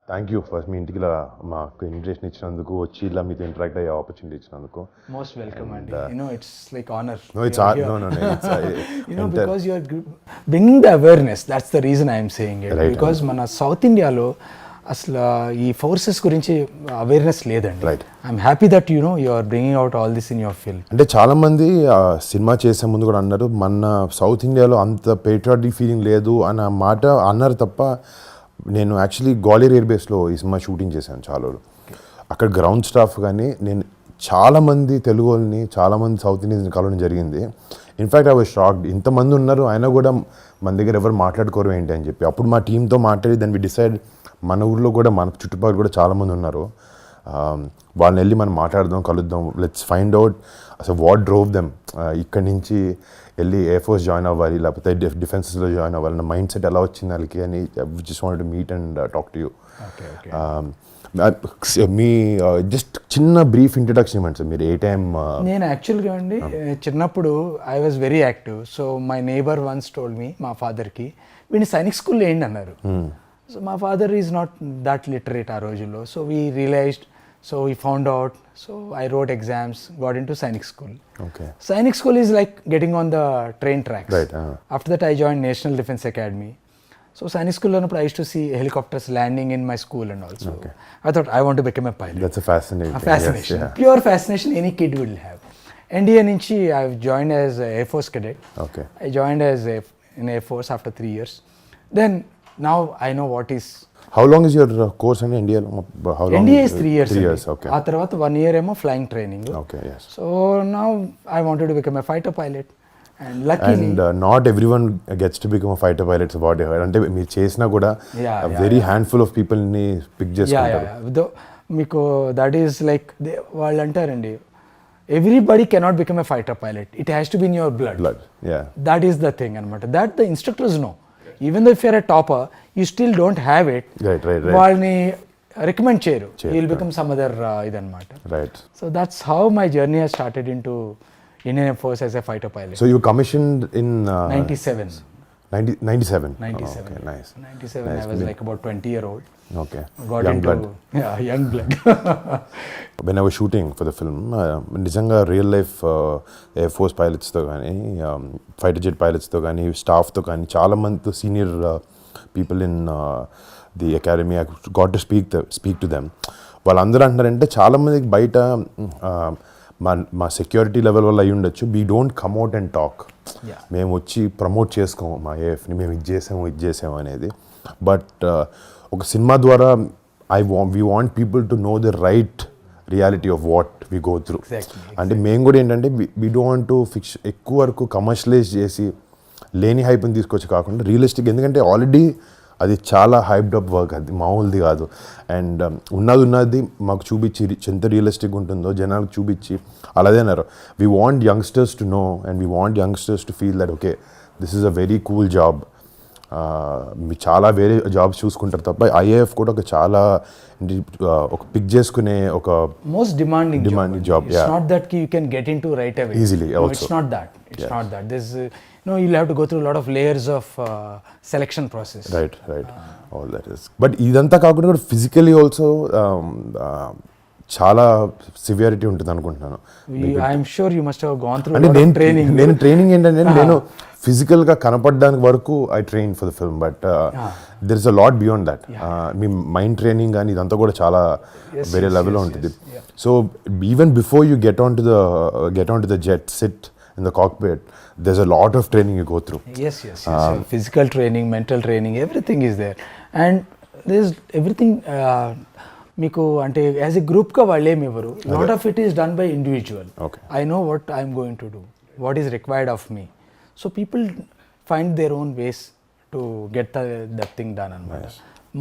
Thank you first మీ ఇంటికి ఇలా మాకు ఇన్విటేషన్ ఇచ్చినందుకు వచ్చి ఇలా మీతో ఇంటరాక్ట్ అయ్యే ఆపర్చునిటీ ఇచ్చినందుకు. Most welcome, and it's like honor. No, it's Because you are bringing the awareness. That's the reason I am saying it. Right, because మన సౌత్ ఇండియాలో అసలు ఈ ఫోర్సెస్ గురించి అవేర్నెస్ లేదండి. Right. I'm happy that you are bringing out all this in your film. అంటే చాలా మంది cinema చేసే ముందు కూడా అన్నారు మన సౌత్ ఇండియాలో అంత పేట్రియాటిక్ ఫీలింగ్ లేదు అన్న మాట అన్నారు తప్ప, నేను యాక్చువల్లీ గ్వాలియర్ ఎయిర్ బేస్లో ఈ సినిమా షూటింగ్ చేశాను చాలా రోజులు. అక్కడ గ్రౌండ్ స్టాఫ్ కానీ నేను చాలామంది తెలుగు వాళ్ళని చాలామంది సౌత్ ఇండియన్స్ కలవడం జరిగింది. ఇన్ఫ్యాక్ట్ ఐ వాజ్ షాక్డ్, ఇంతమంది ఉన్నారు అయినా కూడా మన దగ్గర ఎవరు మాట్లాడుకోరు ఏంటి అని చెప్పి. అప్పుడు మా టీంతో మాట్లాడి దాన్ని వి డిసైడ్ మన ఊర్లో కూడా మన చుట్టుపక్కల కూడా చాలామంది ఉన్నారు, వాళ్ళని వెళ్ళి మనం మాట్లాడదాం, కలుద్దాం, లెట్స్ ఫైండ్ అవుట్ అసలు వాట్ డ్రోవ్ దెమ్ ఇక్కడి నుంచి వెళ్ళి ఎయిర్ ఫోర్స్ జాయిన్ అవ్వాలి లేకపోతే డిఫెన్సెస్లో జాయిన్ అవ్వాలి అన్న మైండ్ సెట్ ఎలా వచ్చింది వాళ్ళకి అని just wanted to meet and talk to you. మీ జస్ట్ చిన్న బ్రీఫ్ ఇంట్రడక్షన్ ఇవ్వండి సార్. మీరు ఏ టైం? నేను యాక్చువల్గా అండి చిన్నప్పుడు I was very active. So my neighbour once told me, మా ఫాదర్కి వీడిని సైనిక్ స్కూల్లో ఏంటి అన్నారు. సో మా father is not that literate ఆ రోజుల్లో. So we realised, so we found out, so I wrote exams, got into Sainik school. Okay. Sainik school is like getting on the train tracks. Right. After that I joined National Defence Academy. So Sainik school I used to see helicopters landing in my school and also. Okay. I thought I want to become a pilot. That's a fascinating. A fascination. Yes, yeah. Pure fascination any kid will have. NDA nunchi I've joined as a Air Force cadet. Okay. I joined as in Air Force after 3 years. Then now I know what is. How long is your course in India? How long? NDA is 3 years. 3 years, okay. ఆ తర్వాత 1 year ఏమో flying training. Okay, yes. So now I wanted to become a fighter pilot, and luckily. And not everyone gets to become a fighter pilot. So what? అంటే మీరు చేసినా కూడా very handful of people ని pick చేసుకుంటారు. మీకు that is like వాళ్ళు అంటారండి, everybody cannot become a fighter pilot. It has to be in your blood. Yeah. That is the thing అన్నమాట. That the instructors know. Even though if you are a topper, you still don't have it. Right. వాళ్ళని recommend చేయరు. You will become some other ఇదన్నమాట. Right. So that's how my journey has started into Indian Air Force as a fighter pilot. So you commissioned in 97. 97. 97. Oh, okay, nice. 97. Nice. I was like about 20-year-old. Okay. Got young into, blood. Yeah, young blood. When I was shooting for the film, నిజంగా real life air force పైలట్స్తో కానీ fighter jet పైలట్స్తో కానీ స్టాఫ్తో కానీ చాలామందితో senior people in the academy I got to speak to them. వాళ్ళందరూ అంటారంటే చాలామందికి బయట మా సెక్యూరిటీ లెవెల్ వల్ల అయ్యి ఉండొచ్చు, we don't come out and talk. మేము వచ్చి ప్రమోట్ చేసుకోము మా ఏఎఫ్ని, మేము ఇది చేసాము అనేది. బట్ ఒక సినిమా ద్వారా we want people to know the right reality of what we go through. అంటే మేము కూడా ఏంటంటే we don't want to fix ఎక్కువ వరకు కమర్షియలైజ్ చేసి లేని హైప్ని తీసుకొచ్చి కాకుండా రియలిస్టిక్, ఎందుకంటే ఆల్రెడీ అది చాలా హైప్డ్ అప్ వర్క్, అది మామూలుది కాదు. అండ్ ఉన్నది మాకు చూపించి ఎంత రియలిస్టిక్ ఉంటుందో జనాలకు చూపించి అలాగే అన్నారు. We want youngsters to know and we want youngsters to feel that okay this is a very cool job. మీరు చాలా వేరే జాబ్స్ చూసుకుంటారు తప్ప ఐఏఎఫ్ కూడా ఒక చాలా ఒక పిక్ చేసుకునే ఒక most demanding job. It's not that you can get into right away. Easily also. It's not that. Not that. There's you'll have to go through a lot of layers of selection process. Right. All that is. But ఇదంతా కాకుండా కూడా physically also చాలా severity ఉంటుంది అనుకుంటున్నాను. I'm sure you must have gone through అంటే నేను training ఏంటంటే నేను ఫిజికల్గా కనపడడానికి వరకు I train for the film, but there is a lot beyond that. Me mind training కానీ ఇదంతా కూడా చాలా వేరే లెవెల్లో ఉంటుంది. So even before you get on to the jet, SIT in the cockpit, there's a lot of training you go through. Yes. Physical training, mental training, everything is there. And there's everything మీకు అంటే as a గ్రూప్గా వాళ్ళు ఏమి ఇవ్వరు. Lot of it is done by individual. I know what I'm going to do, what is required of me. So people find their own ways to get that thing done అనమాట.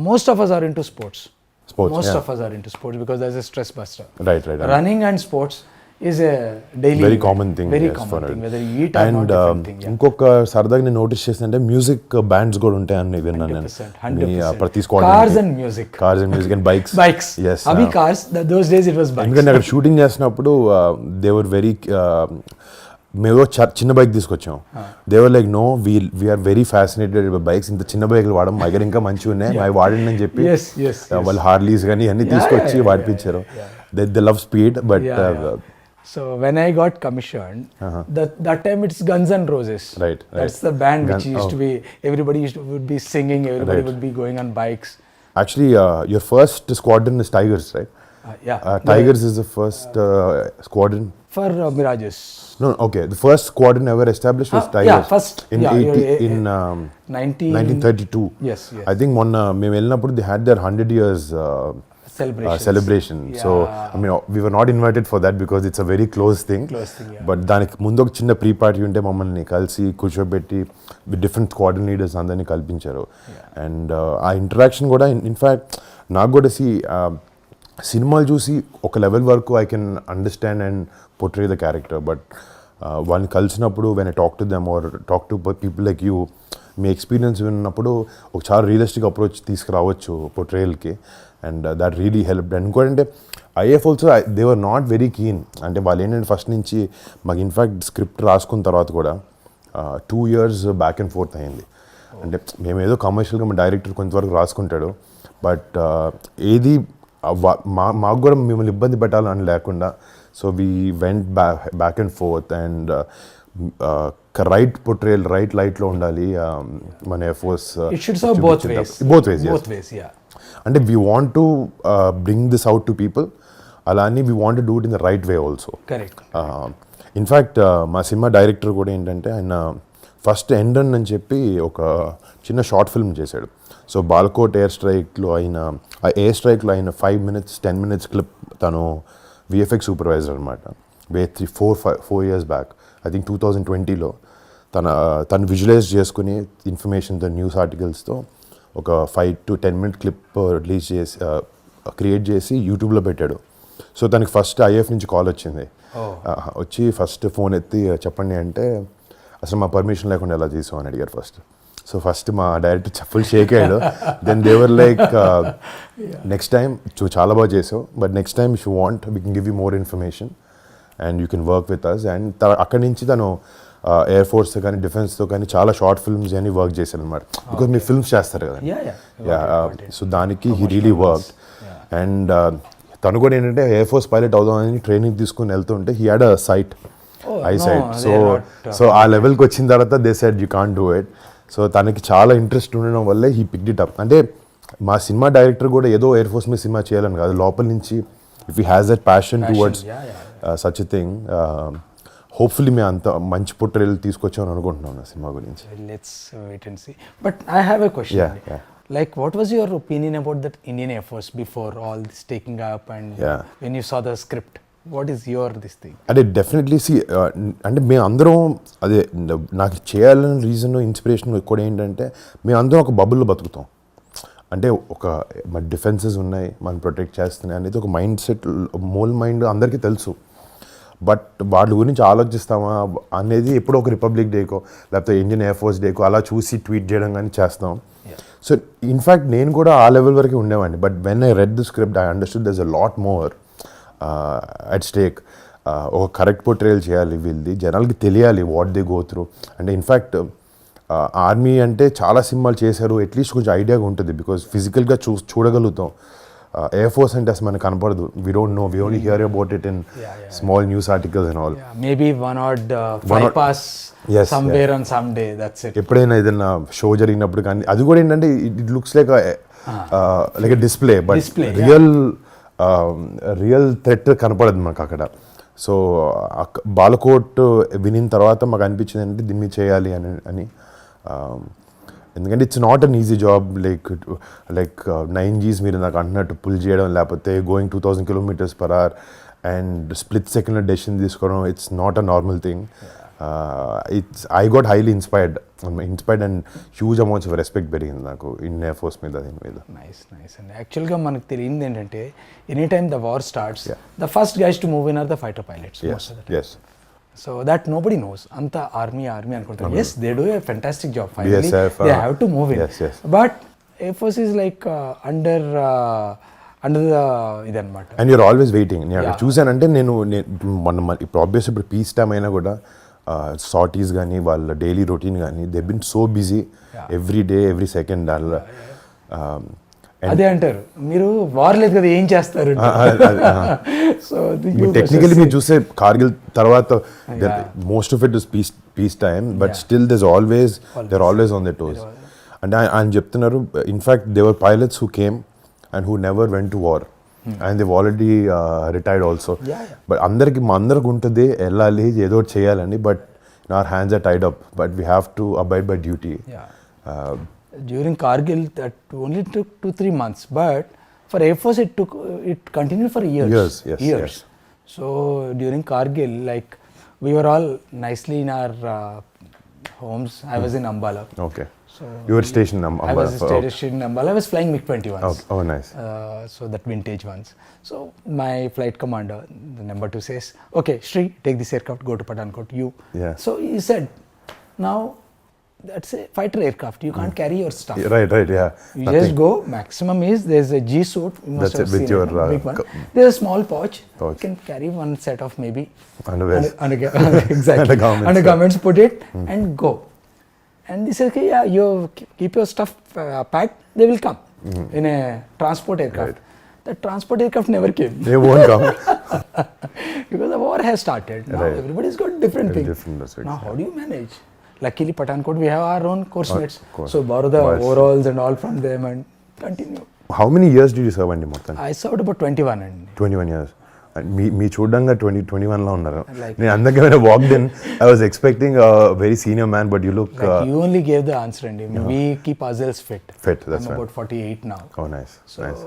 Most of us are into sports. Most of us are into sports because there's a stress buster. Right. Running and sports is a daily very common thing. Very common thing, whether you eat or not, different thing. ఇంకొక సరదాగా నేను notice చేసిందంటే music bands కూడా ఉంటాయని విన్నాను నేను. 100%. ప్రతి squad cars and music and bikes. Yes. అవి cars, those days it was bikes. ఎందుకంటే అక్కడ షూటింగ్ చేసినప్పుడు they were very మేము చిన్న బైక్ తీసుకొచ్చాం. They were like no we're very fascinated bikes, ఇంత చిన్న బైక్లు వాడడం మా దగ్గర ఇంకా మంచిగా ఉన్నాయి, అవి వాడండి అని చెప్పి వాళ్ళు హార్లీస్ కానీ అన్ని తీసుకొచ్చి వాడిపించారు. They love speed but So when I got commissioned, that time it's Guns N' Roses. Right. That's the band which used to be, everybody would be singing, everybody would be going on bikes. Actually, your first squadron is Tigers, right? Tigers is the first squadron. For Mirages. No, okay. The first squadron ever established was Tigers. Yeah, first. In 1932. Yes. I think మేము వెళ్ళినప్పుడు they had their 100 years celebration. So, I mean, we were not invited for that because it's a very close thing. But దానికి ముందు ఒక చిన్న pre party ఉంటే మమ్మల్ని కలిసి కూర్చోబెట్టి డిఫరెంట్ స్క్వాడ్రన్ లీడర్స్ అందరినీ కల్పించారు. అండ్ ఆ ఇంటరాక్షన్ కూడా ఇన్ఫ్యాక్ట్ నాకు కూడా సినిమాలు చూసి ఒక లెవెల్ వరకు I can understand and portray the character, but వాళ్ళని కలిసినప్పుడు when I talk to them or talk to people like you, మీ ఎక్స్పీరియన్స్ విన్నప్పుడు ఒక చాలా రియలిస్టిక్ అప్రోచ్ తీసుకురావచ్చు పోర్ట్రేయల్కి, and that really help. And ఇంకోటంటే if also they were not very keen. అంటే వాళ్ళు ఏంటంటే ఫస్ట్ నుంచి మాకు ఇన్ఫ్యాక్ట్ స్క్రిప్ట్ రాసుకున్న తర్వాత కూడా 2 years బ్యాక్ అండ్ ఫోర్త్ అయింది. అంటే మేమేదో కమర్షియల్గా మా డైరెక్టర్ కొంతవరకు రాసుకుంటాడు, బట్ ఏది మాకు కూడా మిమ్మల్ని ఇబ్బంది పెట్టాలని లేకుండా, so we went back and fourth and right portrayal right లైట్లో ఉండాలి మన ఎఫోర్స్. both ways. అంటే we want to bring this out to people, అలా అని we want to do it in the right way also. In fact మా cinema director కూడా ఏంటంటే ఆయన ఫస్ట్ ఎండన్ అని చెప్పి ఒక చిన్న షార్ట్ ఫిల్మ్ చేశాడు. సో బాల్కోట్ ఎయిర్ స్ట్రైక్లో అయిన ఆ ఎయిర్ స్ట్రైక్లో అయిన 5 minutes 10 minutes క్లిప్ తను విఎఫ్ఎక్స్ సూపర్వైజర్ అనమాట. 4 years బ్యాక్, ఐ థింక్ 2020లో తను విజువలైజ్ చేసుకుని ఇన్ఫర్మేషన్తో న్యూస్ ఆర్టికల్స్తో ఒక 5 to 10 minute క్లిప్ రిలీజ్ చేసి క్రియేట్ చేసి యూట్యూబ్లో పెట్టాడు. సో తనకి ఫస్ట్ ఐఎఫ్ నుంచి కాల్ వచ్చింది. వచ్చి ఫస్ట్ ఫోన్ ఎత్తి చెప్పండి అంటే అసలు మా పర్మిషన్ లేకుండా ఎలా చేసావు అని అడిగారు ఫస్ట్. సో ఫస్ట్ మా డైరెక్టర్ ఫుల్ షేక్ అయ్యాడు. Then they were like next time చాలా బాగా చేసావు, but next time if you want we can give you more information and you can work with us. అండ్ అక్కడి నుంచి తను ఎయిర్ ఫోర్స్తో కానీ డిఫెన్స్తో కానీ చాలా షార్ట్ ఫిల్మ్స్ అని వర్క్ చేశాను అనమాట. బికాజ్ మీరు ఫిల్మ్స్ చేస్తారు కదా. సో దానికి హీ రియలీ వర్క్. అండ్ తను కూడా ఏంటంటే ఎయిర్ ఫోర్స్ పైలట్ అవుదామని ట్రైనింగ్ తీసుకుని వెళ్తుంటే he had a sight eyesight. So ఆ లెవెల్కి వచ్చిన తర్వాత they said you can't do it. So తనకి చాలా ఇంట్రెస్ట్ ఉండడం వల్లే హీ పిక్డ్ ఇట్ అప్. అంటే మా సినిమా డైరెక్టర్ కూడా ఏదో ఎయిర్ ఫోర్స్ మీద సినిమా చేయాలని కాదు, లోపల నుంచి if he has that passion towards such a thing, hopefully మేము అంత మంచి పోర్ట్రేయల్ తీసుకొచ్చామని అనుకుంటున్నాను సినిమా గురించి. Let's wait and see. But I have a question. Yeah. Like, what was your opinion about that Indian Air Force before all this taking up and when you saw the script? What is your this thing? అంటే definitely అంటే మేము అందరం అదే నాకు చేయాలని reason inspiration కూడా ఏంటంటే మేము అందరం ఒక బబుల్లో బతుకుతాం. అంటే ఒక మన డిఫెన్సెస్ ఉన్నాయి, మనం ప్రొటెక్ట్ చేస్తున్నాయి అనేది ఒక మైండ్ సెట్, మోల్ మైండ్ అందరికీ తెలుసు. బట్ వాళ్ళ గురించి ఆలోచిస్తామా అనేది ఎప్పుడో ఒక రిపబ్లిక్ డేకో లేకపోతే ఇండియన్ ఎయిర్ ఫోర్స్ డేకో అలా చూసి ట్వీట్ చేయడం కానీ చేస్తాం. సో ఇన్ఫ్యాక్ట్ నేను కూడా ఆ లెవెల్ వరకు ఉండేవాడిని. But when I read the script I understood there's a lot more at stake. ఒక కరెక్ట్ పోర్ట్రేయల్ చేయాలి, వీళ్ళది జనాలకి తెలియాలి వాట్ దే గో త్రూ. అంటే ఇన్ఫ్యాక్ట్ ఆర్మీ అంటే చాలా సినిమాలు చేశారు, అట్లీస్ట్ కొంచెం ఐడియాగా ఉంటుంది బికాజ్ ఫిజికల్గా చూడగలుగుతాం. ఎయిర్ ఫోర్స్ అంటే అసలు మనకు కనపడదు. We don't know, we only hear about it in small news articles and all. Maybe one or fly pass somewhere on some day, that's it. ఎప్పుడైనా ఏదైనా షో జరిగినప్పుడు కానీ అది కూడా ఏంటంటే it looks like like a display, but real threat కనపడదు మనకు అక్కడ. సో బాలకోట్ వినిన తర్వాత మాకు అనిపించింది అంటే దీన్ని చేయాలి అని. ఎందుకంటే it's not an easy job. Like 9 Gs మీరు నాకు అంటున్నట్టు పుల్ చేయడం, లేకపోతే going 2000 km/h and split second decision తీసుకోవడం, it's not a normal thing. I got highly inspired and huge amounts of respect పెరిగింది నాకు ఇండియన్ ఎయిర్ ఫోర్స్ మీద, దీని మీద. నైస్ అండి. యాక్చువల్గా మనకు తెలియంది ఏంటంటే any time the war starts the first guys to move in are the fighter pilots. Yes. So that nobody knows. Anta army అనుకుంటారు. Yes, they do a fantastic job. Finally, they have to move in. Yes. But Air Force is like under the ఇదన్నమాట. And you're always waiting. నేను చూసానంటే నేను మొన్న ఇప్పుడు obvious ఇప్పుడు peace time అయినా కూడా sorties కానీ వాళ్ళ డైలీ రొటీన్ కానీ they been so busy every day every second అలా అదే అంటారు మీరు వార్ లేదు కదా ఏం చేస్తారు సో టెక్నికలీ మీరు చూస్తే కార్గిల్ తర్వాత most of it is peace time but still they're always on the toes అంటే ఆయన చెప్తున్నారు in fact they were pilots who came and who never went to war and they've already retired also but అందరికి ఉంటుంది వెళ్ళాలి ఏదో ఒకటి చేయాలని but our hands are tied up but we have to abide by duty. During Kargil, that only took 2-3 months, but for Air Force it continued for years. Yes. So during Kargil, like we were all nicely in our homes. I was in Ambala. Okay. So you were stationed in Ambala. I was stationed in Ambala. I was flying MiG-21s. Oh, nice. So that vintage ones. So my flight commander, the number 2 says, "Okay, Shri, take this aircraft, go to Pathankot. You." Yeah. So he said, "Now." That's a fighter aircraft. You can't carry your stuff. Right, yeah. You just go. Maximum is there's a G suit. You must That's have it, with seen your, it, big one. There's a small pouch. You can carry one set of maybe underwear. Exactly. Undergarments. Put it and go. And they say, okay, yeah, you keep your stuff packed. They will come in a transport aircraft. Right. The transport aircraft never came. They won't come. Because the war has started. Now everybody's got different things. Different. Now how do you manage? Luckily, Pathankot, we have our own course mates. Course. So borrow the overalls and all from them and continue. How many years did you serve అండి మొత్తం? I served about 21 and 21 years. మీ చూడంగా 21లో ఉన్నారు. Like నేను అందుకే when I walked in, I was expecting a very senior man, but you look. Like you only gave the answer, and we keep ourselves fit. That's I'm about 48 now. Oh, nice. So nice.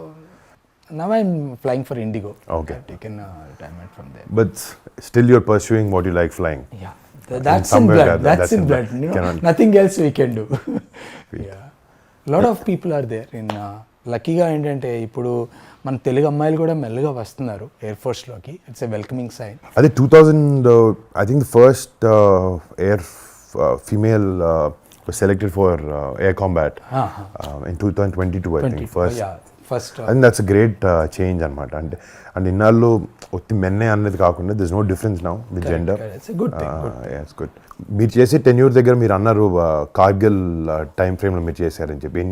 now I'm flying for Indigo. Okay. I've taken retirement from there. But still, you're pursuing what you like flying. Yeah. That's in blood. That's in blood. You know, nothing else we can do. Yeah. lot of people are there in లక్కీగా ఏంటంటే ఇప్పుడు మన తెలుగు అమ్మాయిలు కూడా మెల్లగా వస్తున్నారు air ఫోర్స్లోకి. It's a welcoming sign. అదే 2000 I think the first air female was selected for air combat in 2022 I think first. First I think that's a great change అనమాట. అంటే ఇన్నాళ్ళు ఒత్తి మెన్నే అన్నది కాకుండా there's no difference now with gender. It's a good thing. Yeah, it's good. మీరు చేసే tenure దగ్గర మీరు అన్నారు కార్గిల్ టైం ఫ్రేమ్లో మీరు చేశారని చెప్పి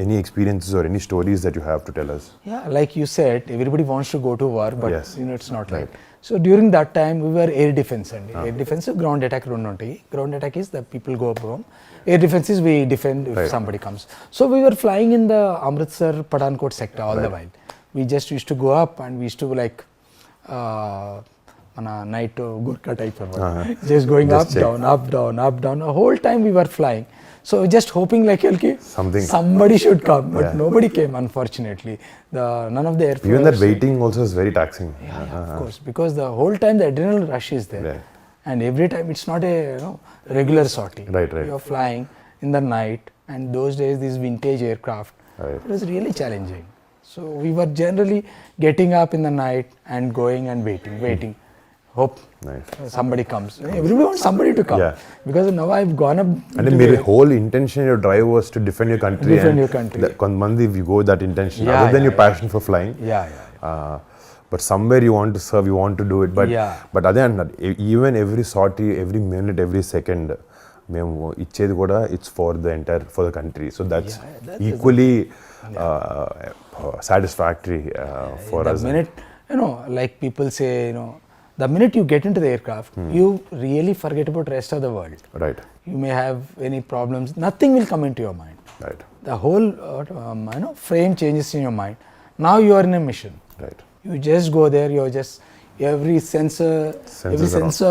any experiences or any stories that you have to tell us? Yeah, like you said, everybody wants to go to war, but yes. You know, it's not right. So during that time we were air defense and air defense ground attack రెండు ఉంటాయి. Ground attack is the people go home. Air defense is we defend if somebody comes. So we were flying in the Amritsar Pathankot sector all the while. We just used to go up and we used to like on a night Gurkha type of just going just up, check. Down, up, down, up, down. The whole time we were flying. So just hoping like somebody should come, but nobody came unfortunately. None of the air force. Even that waiting also is very taxing. Yeah, of course, because the whole time the adrenaline rush is there. Right. And every time it's not a regular sortie. Right. You're flying in the night, and those days these vintage aircraft, it was really challenging. So we were generally getting up in the night and going and waiting. Hope somebody comes. Everybody wants somebody to come. Because now I've gone up. And then your whole intention, your drive was to defend your country. Defend your country. Konmandi, if you go with that intention, other than your passion for flying. But somewhere you want to serve, you want to do it. But other than that, even every sortie, every minute, every second, మేము ఇచ్చేది కూడా it's for the country. So that's equally satisfactory for us. The minute, like people say, the minute you get into the aircraft, you really forget about the rest of the world. Right. You may have any problems. Nothing will come into your mind. Right. The whole frame changes in your mind. Now you are in a mission. Right. You just go there. You're just every sensor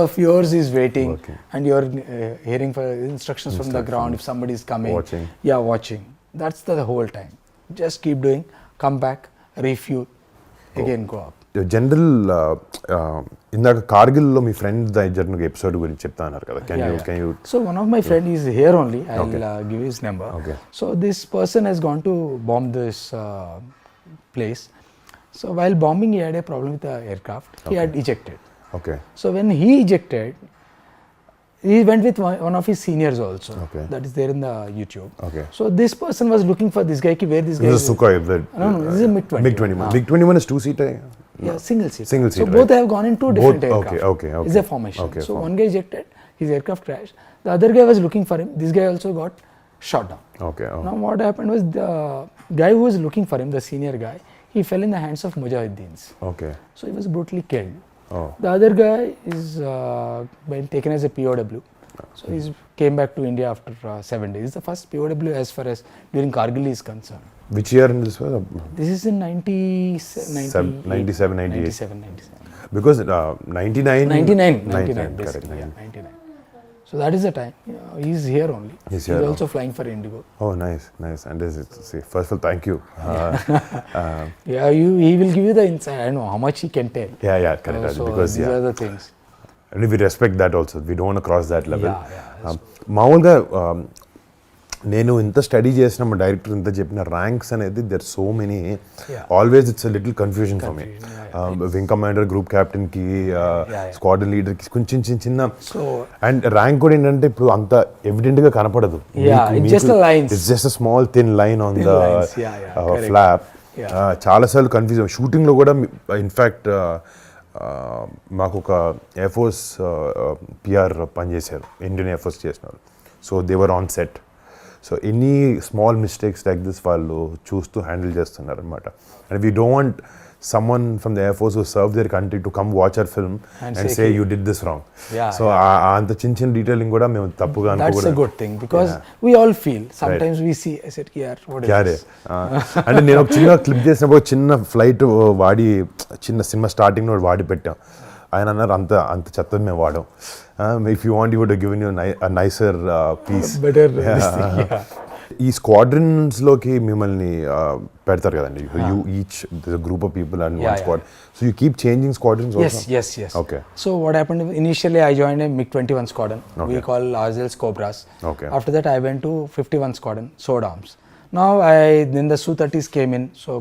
of yours is waiting, and you're hearing for instructions from the ground. If somebody is coming, watching. That's the whole time. Just keep doing. Come back, refuel, again go up. General ఇందాక కార్గిల్లో మీ friend జరిగిన episode గురించి చెప్తా అన్నారు కదా. Can you So one of my friend is here only. I'll give his number. Okay. So this person has gone to bomb this place. So while bombing, he had a problem with the aircraft. He had ejected. Okay. So when he ejected, he went with one of his seniors also. Okay. That is there in the YouTube. Okay. So this person was looking for this guy. Where this guy This is Sukhoi. No, this is a MiG-21. MiG-21. MiG-21 is two-seater. Yeah, single seat. Single So seat, both right. have gone in two different Both- aircraft. okay. It's a formation. Okay, So one guy ejected, his aircraft crashed. The other guy was looking for him. This guy also got shot down. Okay. Oh. Now what happened was the guy who was looking for him, the senior guy, he fell in the hands of Mujahiddeens. Okay. So he was brutally killed. Oh. The other guy is been taken as a POW. So he came back to India after 7 days. It's the first POW as far as during Kargil is concerned. Which year in this was? This is in 97, 98. 97. Because 99. 99. Correct. Basically, yeah, 99. So that is the time. He's here only. He's here, also flying for Indigo. Oh, nice. And this is, see, first of all, thank you. Yeah, he will give you the insight. I know how much he can tell. Yeah, correct. So Because these are the things. and we respect that also. We don't want to cross that level. Yeah. మామూలుగా నేను ఇంత study చేసిన మా director ఇంత చెప్పిన ranks అనేది there so many always it's little confusion for me wing commander group captain కి squadron leader కి కొంచెం చిన్న అండ్ ర్యాంక్ కూడా ఏంటంటే ఇప్పుడు అంత ఎవిడెంట్ గా కనపడదు. It's just small thin line on the flap. చాలాసార్లు కన్ఫ్యూజన్ షూటింగ్ లో కూడా ఇన్ఫ్యాక్ట్ మాకు ఒక ఎయిర్ ఫోర్స్ పిఆర్ పనిచేశారు, ఇండియన్ ఎయిర్ ఫోర్స్ చేసిన వాళ్ళు. So they were on set. So any small mistakes like this వాళ్ళు చూస్తూ హ్యాండిల్ చేస్తున్నారు అనమాట. And we don't want someone from the Air Force who served their country to come watch our film and say you did this wrong. So అంత చిన్న detailing కూడా మేము తప్పుగా అనుకోకూడదు. That's a good thing because we all feel sometimes we see I said yaar what is this? అంటే నేను ఒక చిన్న క్లిప్ చేసినప్పుడు చిన్న ఫ్లైట్ వాడి చిన్న సినిమా స్టార్టింగ్ లో వాడి పెట్టాం. ఆయన అన్నారు అంత చెత్త మేము వాడాం. If you want you would given you nicer piece. Better ఈ స్క్వాడ్రన్స్లోకి మిమ్మల్ని పెడతారు కదండి. You each group of people and one squad. So you keep changing squadrons also? Yes. Okay. So what happened initially I joined a MiG-21 squadron. We call ourselves Cobras. Okay. After that I went to 51 squadron, Sword Arms. Now then the Su-30s came in, so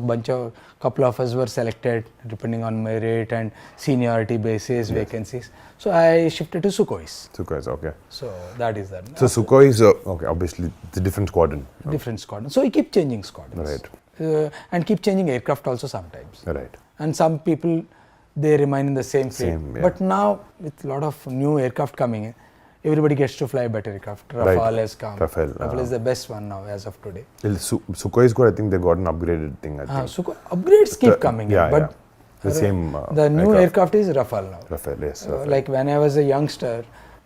couple of us were selected depending on merit and seniority basis, vacancies. So I shifted to Sukhois. Okay. So that is that. So Sukhoi is okay. Obviously, it's a different squadron. Different squadron. So we keep changing squadrons. Right. And keep changing aircraft also sometimes. Right. And some people they remain in the same fleet. Yeah. But now with a lot of new aircraft coming in, everybody gets to fly better aircraft. Rafale has come. Rafale is the best one now as of today. Sukhoi is good. I think they got an upgraded thing. I think. Sukhoi upgrades keep coming in, but the same. The new aircraft is Rafale now. Rafale, yes. Like when I was a youngster,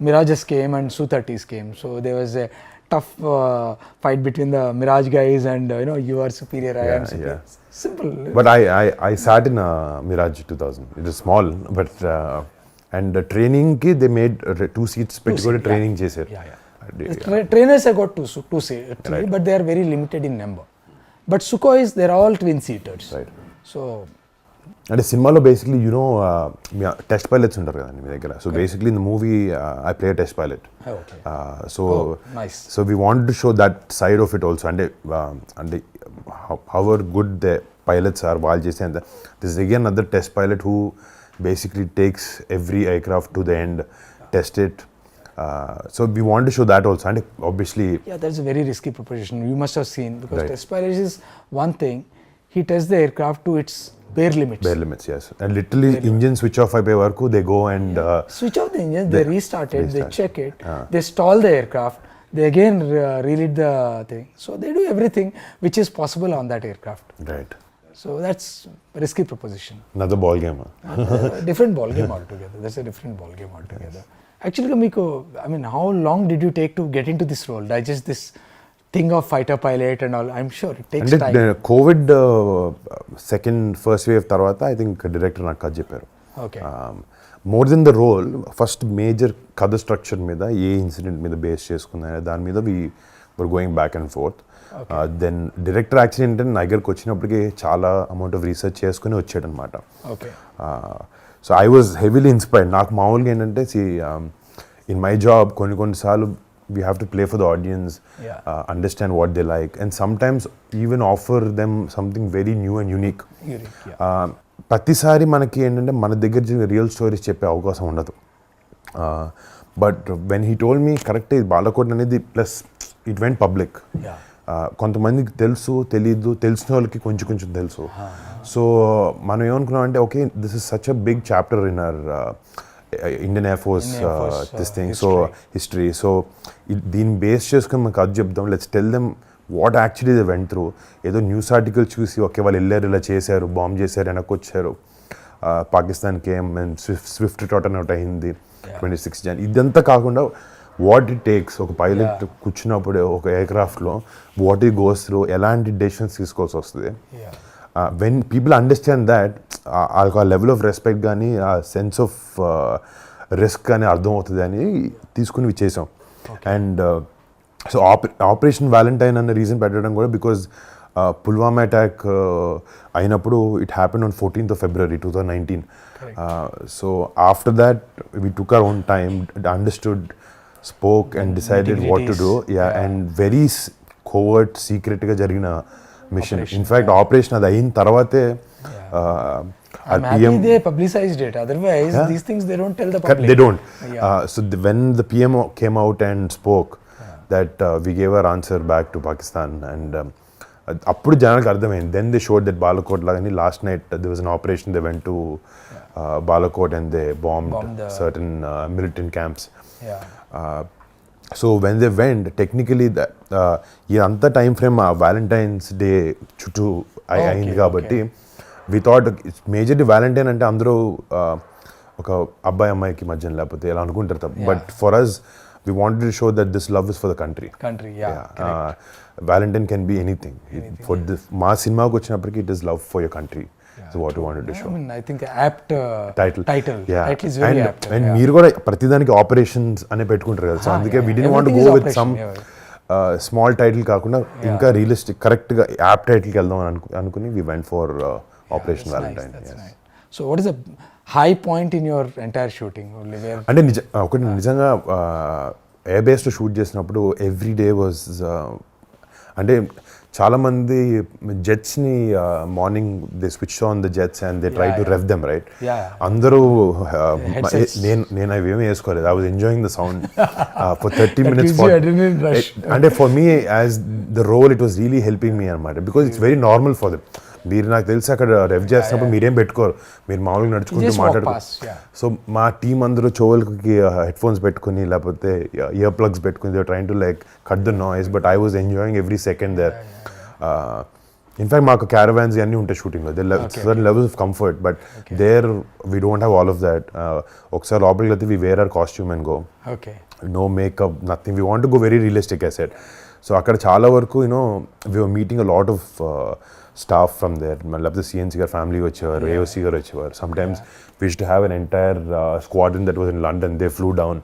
Mirages came and Su-30s came. So there was a tough fight between the Mirage guys and you are superior, I am superior. Simple. But I sat in a Mirage 2000. It is small, but and training ki they made 2 seats పెట్టుకొని training చేశారు. Trainers have got two seats, but they are very limited in number. But Sukhois, they are all twin seaters. Right. So అంటే సినిమాలో basically test pilots ఉంటారు కదండి మీ దగ్గర. So basically in the movie I play test pilot. So we want to show that side of it also. అంటే however good the pilots are వాళ్ళు చేసే అంత. This again other test pilot who basically takes every aircraft to the end, test it. So we want to show that also. And obviously... Yeah, that's a very risky proposition. You must have seen. Because test pilot is one thing. He tests the aircraft to its bare limits. Bare limits, yes. And literally engine switch off అయిపోయే వరకు they go and... switch off the engine, they restart it, they check it, they stall the aircraft, they again relit the thing. So they do everything which is possible on that aircraft. Right. So that's a risky proposition. Another ball game. Different ball game altogether. That's a different ball game altogether. Actually, Miko, I mean, how long did you take to get into this role? Digest this thing of fighter pilot and all. I'm sure it takes time. COVID first wave tarvata, I think director నాకు కథ చెప్పారు. Okay. More than the role, first major కథ structure మీద ఏ incident మీద base చేసుకున్నా దాని మీద we were going back and forth. Then director actually ఏంటంటే నా దగ్గరకు వచ్చినప్పటికీ చాలా అమౌంట్ ఆఫ్ రీసెర్చ్ చేసుకుని వచ్చాడు అనమాట. So I was heavily inspired. నాకు మామూలుగా ఏంటంటే ఇన్ మై జాబ్ కొన్నిసార్లు we have to play for the audience, understand what they like and sometimes even offer them something very new and unique. ప్రతిసారి మనకి ఏంటంటే మన దగ్గర రియల్ స్టోరీస్ చెప్పే అవకాశం ఉండదు. But when he told me correct ఇది బాలకోట్ అనేది ప్లస్ ఇట్ వెంట్ పబ్లిక్. కొంతమందికి తెలుసు తెలీదు, తెలిసిన వాళ్ళకి కొంచెం కొంచెం తెలుసు. సో మనం ఏమనుకున్నాం అంటే okay this is such a big chapter in our Indian air force this thing, so history. So దీన్ని బేస్ చేసుకొని మనకు అది చెప్దాం, let's tell them what actually they went through. ఏదో న్యూస్ ఆర్టికల్ చూసి ఓకే వాళ్ళు వెళ్ళారు, ఇలా చేశారు, బాంబ్ చేశారు, వెనక్కి వచ్చారు, పాకిస్తాన్కి ఏం స్విఫ్ట్ టోటన్ అవుట్ అయింది 26 Jan. ఇదంతా కాకుండా వాట్ ఇట్ టేక్స్, ఒక పైలట్ కూర్చున్నప్పుడు ఒక ఎయిర్క్రాఫ్ట్లో వాట్ ఇట్ గోస్ త్రూ, ఎలాంటి డెసిషన్స్ తీసుకోవాల్సి వస్తుంది. వెన్ పీపుల్ అండర్స్టాండ్ దాట్, ఆ లెవెల్ ఆఫ్ రెస్పెక్ట్ కానీ ఆ సెన్స్ ఆఫ్ రిస్క్ కానీ అర్థమవుతుంది అని తీసుకుని చేసాం. అండ్ సో ఆపరేషన్ వ్యాలంటైన్ అన్న రీజన్ పెట్టడం కూడా బికాజ్ పుల్వామా అటాక్ అయినప్పుడు it happen on 14th of February 2019. So after that we took our own time, understood, spoke and decided what to do. And very covert, secret గా జరిగిన machine. In fact operation అది అయిన తర్వాతే I'm happy they publicized it, otherwise these things they don't tell the public. They don't. So when the PM came out and spoke that we gave our answer back to Pakistan, and అప్పుడు జనాలకు అర్థమైంది. Then they showed that Balakot lagani last night there was an operation, they went to Balakot and they bombed certain militant camps. So when they went, technically ఇదంతా time frame Valentine's Day చుట్టూ అయింది కాబట్టి we thought it's majorly Valentine అంటే అందరూ ఒక అబ్బాయి అమ్మాయికి మధ్యన లేకపోతే ఇలా అనుకుంటారు. But for us we wanted to show that this love is for the country. Valentine can be anything. For this మా సినిమాకి వచ్చినప్పటికీ it is love for your country. So what we wanted to show. I mean, I think apt title is very apt. And మీరు కూడా ప్రతిదానికి operations అనే పెట్టుకుంటారు కదా. So అందుకే we didn't want to go with some small title కాకుండా ఇంకా realistic కరెక్ట్గా యాప్ టైటిల్కి వెళ్దాం అనుకుని we went for Operation Valentine. So what is the high point in your entire shooting? అంటే ఒకటి నిజంగా ఎయిర్ బేస్లో షూట్ చేసినప్పుడు ఎవ్రీ డే వాజ్ అంటే చాలామంది జెట్స్ని morning they switch on the jets and they try to rev them right. అందరూ నేను అవి ఏమీ వేసుకోలేదు. I was enjoying the sound for 30 minutes. అంటే for me as the role it was really helping me అనమాట, because it's very normal for them. మీరు నాకు తెలిసి అక్కడ రెవ్ చేస్తున్నప్పుడు మీరేం పెట్టుకోరు, మీరు మామూలుగా నడుచుకుంటూ మాట్లాడుకోరు. సో మా టీం అందరూ చెవులకి హెడ్ ఫోన్స్ పెట్టుకుని లేకపోతే ఇయర్ ప్లగ్స్ పెట్టుకుని train to like cut the noise, but I was enjoying every second there. In fact మాకు క్యారవాన్స్ అన్నీ ఉంటాయి షూటింగ్లో, certain levels of comfort, but there we don't have all of that. ఒకసారి లోపలికి వెళ్తే we wear our costume and go, no makeup, nothing. We want to go very realistic I said. So అక్కడ చాలా వరకు you know we were meeting a lot of staff from there, లేకపోతే CNC గారు family వచ్చేవారు, AOC గారు వచ్చేవారు. Sometimes we used to have an entire squadron that was in London, they flu down.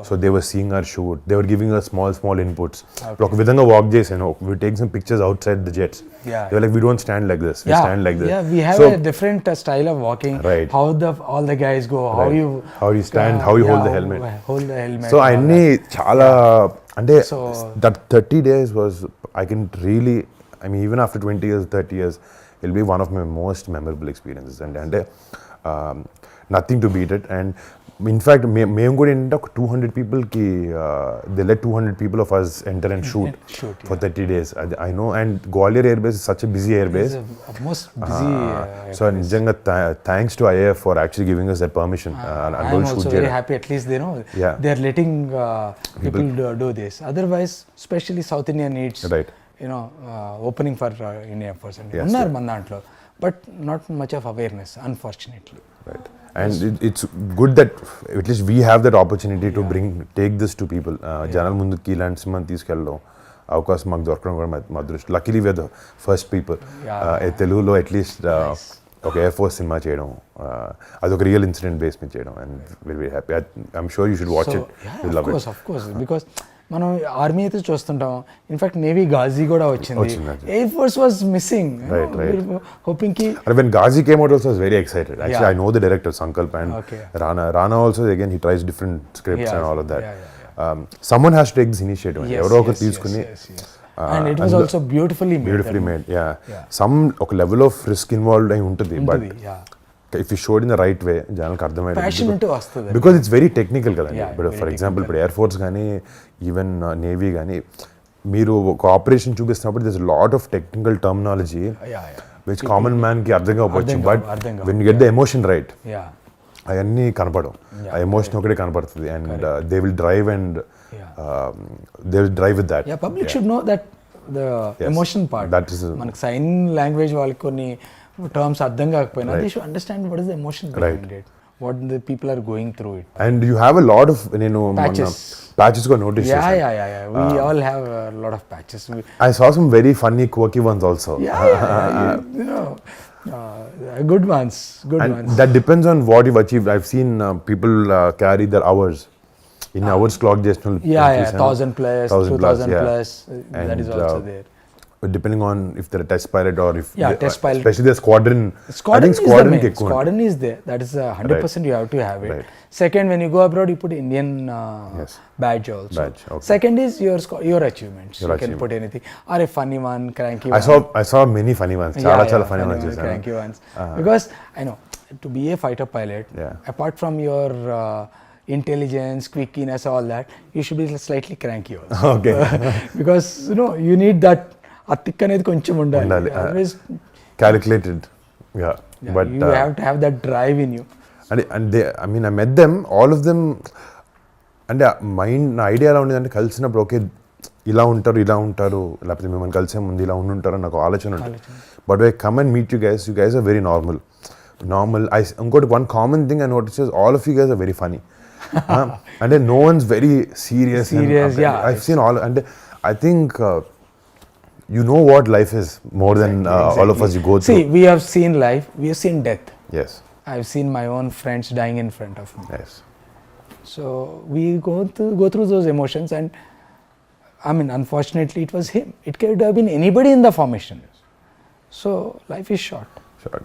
So they were seeing our shoot, they were giving us small inputs. ఒక విధంగా walk చేసాను, we take some pictures outside the jets. They were like, we don't stand like this, we stand like this. We have a different style of walking, right. How all the guys go, how you stand, how you hold the helmet. So అన్ని చాలా అంటే that 30 days was, I can really, I mean even after 20 years 30 years it'll be one of my most memorable experiences. And nothing to beat it. And in fact మేము కూడా ఏంటంటే ఒక 200 పీపుల్కి they let 200 people of us enter and shoot for 30 days. I know, and Gwalior Air Base is such a busy air base. Most busy. So నిజంగా thanks to IAF for actually giving us that permission. I'm also very happy, at least they know they are letting people do this. Otherwise, especially South India needs opening for India Force. Unnar man dantlo, but not much of awareness, unfortunately. Right. And it's good that at least we have that opportunity to take this to people. జనాల ముందుకి ఇలాంటి సినిమాని తీసుకెళ్ళడం అవకాశం మాకు దొరకడం కూడా మా అదృష్టం. Luckily we're the first people తెలుగులో అట్లీస్ట్ ఒక ఎయిర్ ఫోర్స్ సినిమా చేయడం, అదొక రియల్ ఇన్సిడెంట్ బేస్ మీద చేయడం. And very happy. I'm sure you should watch it. You love it. Of course, because మనం ఆర్మీ అయితే చూస్తుంటాం. ఇన్ఫాక్ట్ నేవీ గాజీ కూడా వచ్చింది, air force was missing. Hoping కి when Ghazi came out also I was very excited. Actually I know the director Sankalp and Rana also, again he tries different scripts and all of that. Someone has to take this initiative. ఎవరో ఒకరు తీసుకుని, and it was also beautifully made. Some ఒక level of risk involved అయి ఉంటుంది, but if you showed in the right way జనాలకు passion అర్థమయ్యేది ఉంటే వస్తుంది. బికాజ్ ఇట్స్ వెరీ టెక్నికల్ కదండి. Yeah, ఇప్పుడు very ఫర్ ఎగ్జాంపుల్ ఇప్పుడు ఎయిర్ ఫోర్స్ కానీ ఈవెన్ నేవీ కానీ మీరు ఒక ఆపరేషన్ చూపిస్తున్నప్పుడు this lot of technical terminology which common మ్యాన్కి అర్థం కావచ్చు. But when you get the emotion right అవన్నీ కనపడవు. ఆ ఎమోషన్ ఒకటే కనపడుతుంది and they will drive and they will drive with that. Public should know that the emotion part. That is మనకి sign language వాళ్ళకి కొన్ని టర్మ్స్ అర్థం కాకపోయినా they should understand what is the emotion behind it, what the people are going through it. And you have a lot of నేను patches కూడా notice Yeah, we all have a lot of patches. I saw some very funny quirky ones also. You know, good ones. And that depends on what you've achieved. I've seen people carry their hours in hours clock just 1,000 plus, 2,000 yeah. plus. That is also there. Depending on if they're a test pilot or if test pilot. especially the squadron. I Squadron think is the squadron main. ki ekku undi. Squadron is there. That is 100% you have to have it. Right. Second, when you go abroad, you put Indian Yes. badge also. Badge, okay. Second is your achievements. Your you can achievement. put anything or a funny one, cranky I one. saw many funny ones. Chala funny ones chusaను. Cranky ones. Because I know to be a fighter pilot, apart from your intelligence, quickiness, all that, you should be slightly cranky also. Okay. Because you need that. ఆ thick అనేది కొంచెం ఉండాలి. Calculated. Yeah. But you have to have that drive in you. And they, I mean, I met them, all of them. అంటే mind నా idea ఎలా ఉండేది అంటే కలిసినప్పుడు ఓకే ఇలా ఉంటారు లేకపోతే మిమ్మల్ని కలిసే ముందు ఇలా ఉండుంటారు నాకు ఆలోచన ఉంటుంది. But I come and meet you guys are very normal. ఇంకోటి one common thing I notice all of you guys are very funny. అంటే no one's very serious. I seen all. అంటే I think you know what life is more than all of us you go through. See, we have seen life, we have seen death. Yes. I've seen my own friends dying in front of me. Yes. So we go through those emotions, and I mean, unfortunately it was him. It could have been anybody in the formation. So life is short.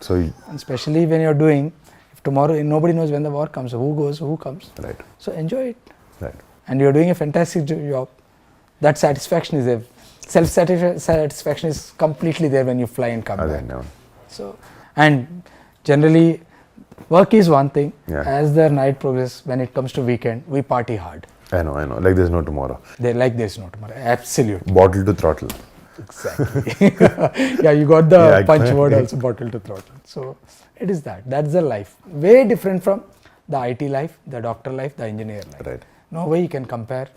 So and especially when you're doing, if tomorrow nobody knows when the war comes, who goes, who comes. Right. So enjoy it. Right. And you're doing a fantastic job. That satisfaction is there. Self-satisfaction is completely there when you fly and come back. So, and generally, work is one thing. Yeah. As the night progresses, when it comes to weekend, we party hard. I know. Like there's no tomorrow. There's no tomorrow. Absolutely. Bottle to throttle. Exactly. Yeah, you got the punch word also, bottle to throttle. So, it is that. That's the life. Way different from the IT life, the doctor life, the engineer life. Right. No way you can compare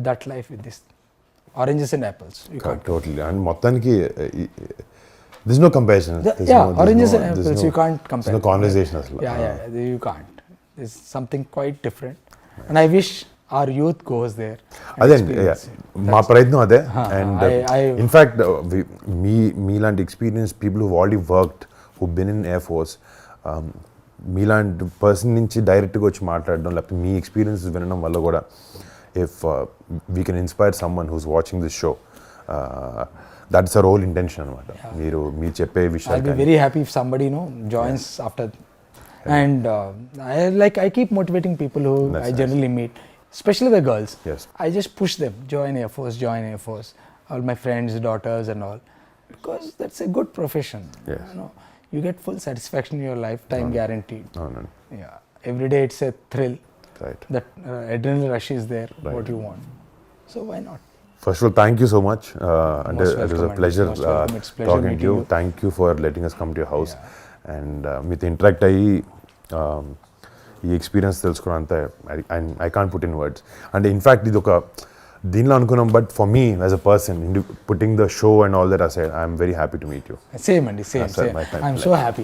that life with this. Oranges and apples. You can't. Totally. And మొత్తానికి there's no comparison. Oranges and apples you can't compare. There's no conversation అసలు. Yeah, you can't. There's something quite different. And I wish our youth goes there. అదే మా ప్రయత్నం అదే. And in fact మీలాంటి experience people who already worked who been in air force మీలాంటి person నుంచి డైరెక్ట్గా వచ్చి మాట్లాడడం లేకపోతే మీ ఎక్స్పీరియన్సెస్ వినడం వల్ల కూడా if we can inspire someone who's watching this show, that's our whole intention anamata. Meeru cheppe vishayalu. I'll be very happy if somebody joins after. And I keep motivating people who I generally meet, especially the girls. Yes. I just push them, join Air Force. All my friends, daughters and all, because that's a good profession. Yes. You get full satisfaction in your life, time guaranteed. No. Yeah, every day it's a thrill. Right. That adrenaline rush is there, right. What you want. So why not? First of all, thank you so much. And it was a pleasure talking to you. Thank you for letting us come to your house. Yeah. And with interact అయ్యి ఈ experience తెలుసుకోవడం అంతా I can't put in words. And in fact ఇది ఒక దీనిలో అనుకున్నాం, but for me as a person putting the show and all that aside, I'm very happy to meet you. Same. I'm so happy.